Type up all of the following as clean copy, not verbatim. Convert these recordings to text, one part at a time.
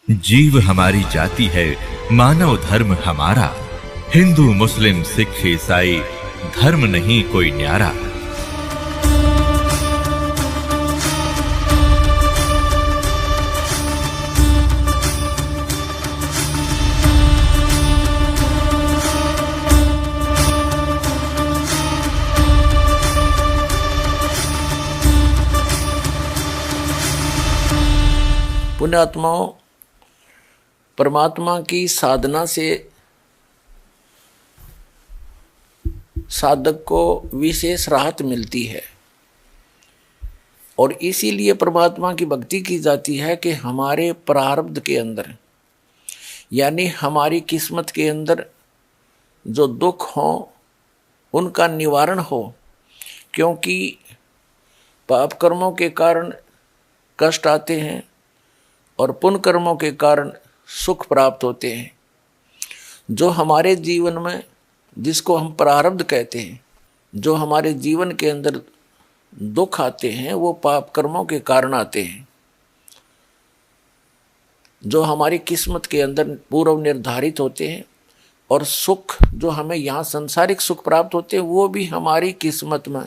जीव हमारी जाति है, मानव धर्म हमारा। हिंदू मुस्लिम सिख ईसाई धर्म नहीं कोई न्यारा। पुण्यात्माओं, परमात्मा की साधना से साधक को विशेष राहत मिलती है और इसीलिए परमात्मा की भक्ति की जाती है कि हमारे प्रारब्ध के अंदर यानी हमारी किस्मत के अंदर जो दुख हो उनका निवारण हो, क्योंकि पाप कर्मों के कारण कष्ट आते हैं और पुण्य कर्मों के कारण सुख प्राप्त होते हैं। जो हमारे जीवन में, जिसको हम प्रारब्ध कहते हैं, जो हमारे जीवन के अंदर दुख आते हैं वो पाप कर्मों के कारण आते हैं। जो हमारी किस्मत के अंदर पूर्व निर्धारित होते हैं और सुख जो हमें यहाँ सांसारिक सुख प्राप्त होते हैं वो भी हमारी किस्मत में,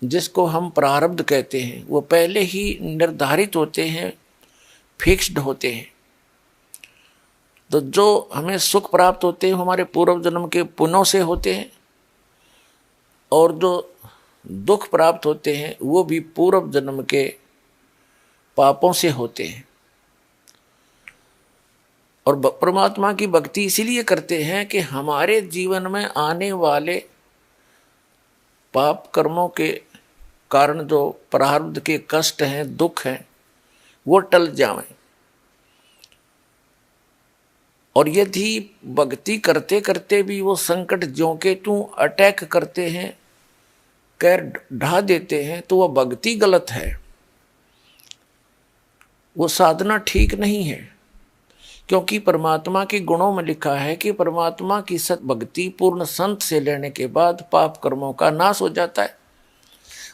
जिसको हम प्रारब्ध कहते हैं, वो पहले ही निर्धारित होते हैं, फिक्स्ड होते हैं। तो जो हमें सुख प्राप्त होते हैं हमारे पूर्व जन्म के पुण्यों से होते हैं और जो दुख प्राप्त होते हैं वो भी पूर्व जन्म के पापों से होते हैं। और परमात्मा की भक्ति इसीलिए करते हैं कि हमारे जीवन में आने वाले पाप कर्मों के कारण जो प्रारब्ध के कष्ट हैं, दुख हैं, वो टल जाएं। और यदि भक्ति करते करते भी वो संकट ज्यों के त्यों अटैक करते हैं, कैर ढा देते हैं, तो वह भक्ति गलत है, वो साधना ठीक नहीं है। क्योंकि परमात्मा के गुणों में लिखा है कि परमात्मा की सत भक्ति पूर्ण संत से लेने के बाद पाप कर्मों का नाश हो जाता है।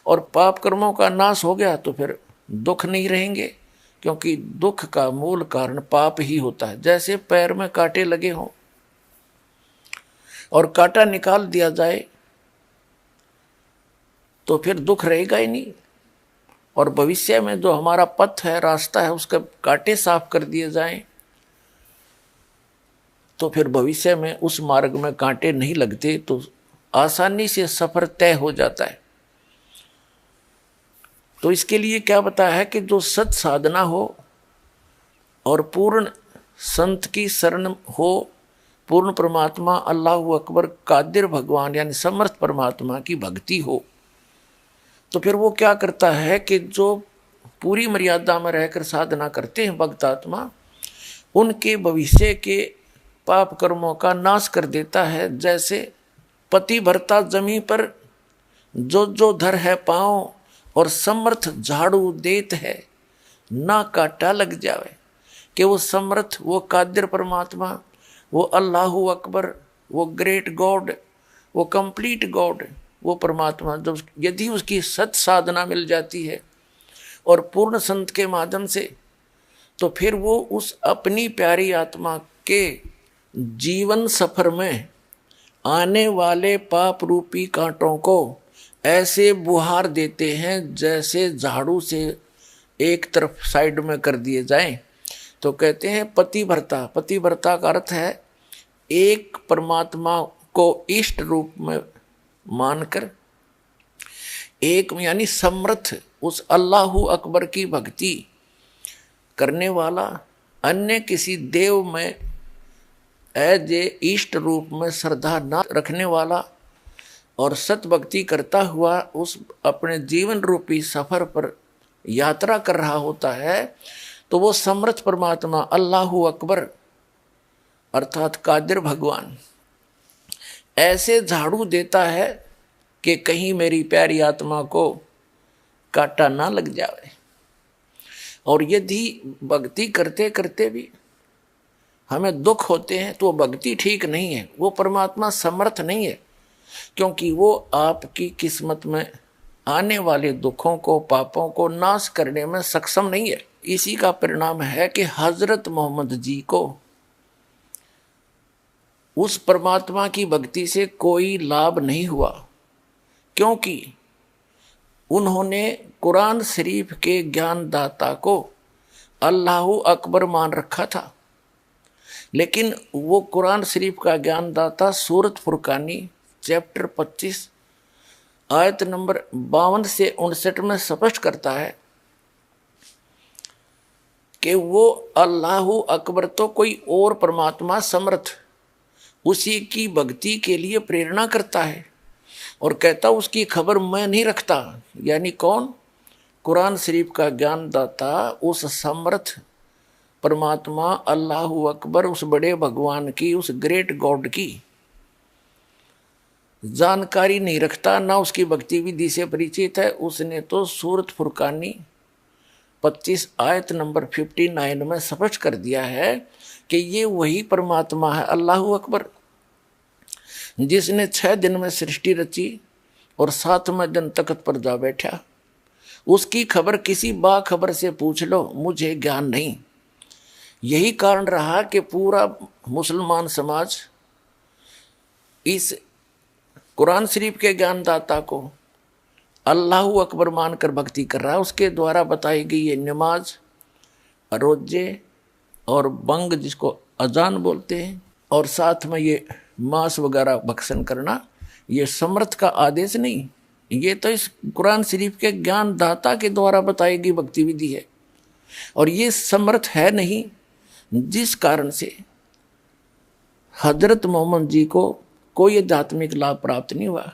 और पाप कर्मों का नाश हो गया तो फिर दुख नहीं रहेंगे, क्योंकि दुख का मूल कारण पाप ही होता है। जैसे पैर में कांटे लगे हों और कांटा निकाल दिया जाए तो फिर दुख रहेगा ही नहीं। और भविष्य में जो हमारा पथ है, रास्ता है, उसके कांटे साफ कर दिए जाएं तो फिर भविष्य में उस मार्ग में कांटे नहीं लगते, तो आसानी से सफर तय हो जाता है। तो इसके लिए क्या बताया है कि जो सत साधना हो और पूर्ण संत की शरण हो, पूर्ण परमात्मा अल्लाह अकबर कादिर भगवान यानी समर्थ परमात्मा की भक्ति हो, तो फिर वो क्या करता है कि जो पूरी मर्यादा में रहकर साधना करते हैं भक्त आत्मा, उनके भविष्य के पाप कर्मों का नाश कर देता है। जैसे पति भरता जमीन पर जो जो धर है पाँव और समर्थ झाड़ू देत है, ना काटा लग जावे। कि वो समर्थ, वो कादिर परमात्मा, वो अल्लाहु अकबर, वो ग्रेट गॉड, वो कंप्लीट गॉड, वो परमात्मा जो यदि उसकी सत साधना मिल जाती है और पूर्ण संत के माध्यम से, तो फिर वो उस अपनी प्यारी आत्मा के जीवन सफर में आने वाले पाप रूपी कांटों को ऐसे बुहार देते हैं जैसे झाड़ू से एक तरफ साइड में कर दिए जाएं। तो कहते हैं पति भरता। पति भरता का अर्थ है एक परमात्मा को इष्ट रूप में मानकर, एक यानी समर्थ उस अल्लाहु अकबर की भक्ति करने वाला, अन्य किसी देव में एज ए इष्ट रूप में श्रद्धा न रखने वाला और सत भक्ति करता हुआ उस अपने जीवन रूपी सफर पर यात्रा कर रहा होता है, तो वो समर्थ परमात्मा अल्लाहु अकबर अर्थात कादिर भगवान ऐसे झाड़ू देता है कि कहीं मेरी प्यारी आत्मा को कांटा ना लग जाए। और यदि भक्ति करते करते भी हमें दुख होते हैं तो भक्ति ठीक नहीं है, वो परमात्मा समर्थ नहीं है, क्योंकि वो आपकी किस्मत में आने वाले दुखों को, पापों को नाश करने में सक्षम नहीं है। इसी का परिणाम है कि हजरत मोहम्मद जी को उस परमात्मा की भक्ति से कोई लाभ नहीं हुआ, क्योंकि उन्होंने कुरान शरीफ के ज्ञानदाता को अल्लाह अकबर मान रखा था। लेकिन वो कुरान शरीफ का ज्ञानदाता सूरत फुरकानी चैप्टर 25 आयत नंबर 52 से 59 में स्पष्ट करता है कि वो अल्लाह अकबर तो कोई और परमात्मा समर्थ उसी की भक्ति के लिए प्रेरणा करता है और कहता उसकी खबर मैं नहीं रखता। यानी कौन? कुरान शरीफ का ज्ञानदाता उस समर्थ परमात्मा अल्लाह अकबर, उस बड़े भगवान की, उस ग्रेट गॉड की जानकारी नहीं रखता, ना उसकी भक्ति विधि से परिचित है। उसने तो सूरत फुरकानी 25 आयत नंबर 59 में स्पष्ट कर दिया है कि ये वही परमात्मा है अल्लाह अकबर, जिसने 6 दिन में सृष्टि रची और 7वें दिन तख्त पर जा बैठा। उसकी खबर किसी बाखबर से पूछ लो, मुझे ज्ञान नहीं। यही कारण रहा कि पूरा मुसलमान समाज इस कुरान शरीफ के ज्ञानदाता को अल्लाह अकबर मानकर भक्ति कर रहा है। उसके द्वारा बताई गई ये नमाज, रोजे और बंग जिसको अजान बोलते हैं, और साथ में ये मांस वगैरह भक्षण करना, ये समर्थ का आदेश नहीं, ये तो इस कुरान शरीफ के ज्ञानदाता के द्वारा बताई गई भक्ति विधि है। और ये समर्थ है नहीं, जिस कारण से हजरत मोहम्मद जी को कोई आध्यात्मिक लाभ प्राप्त नहीं हुआ।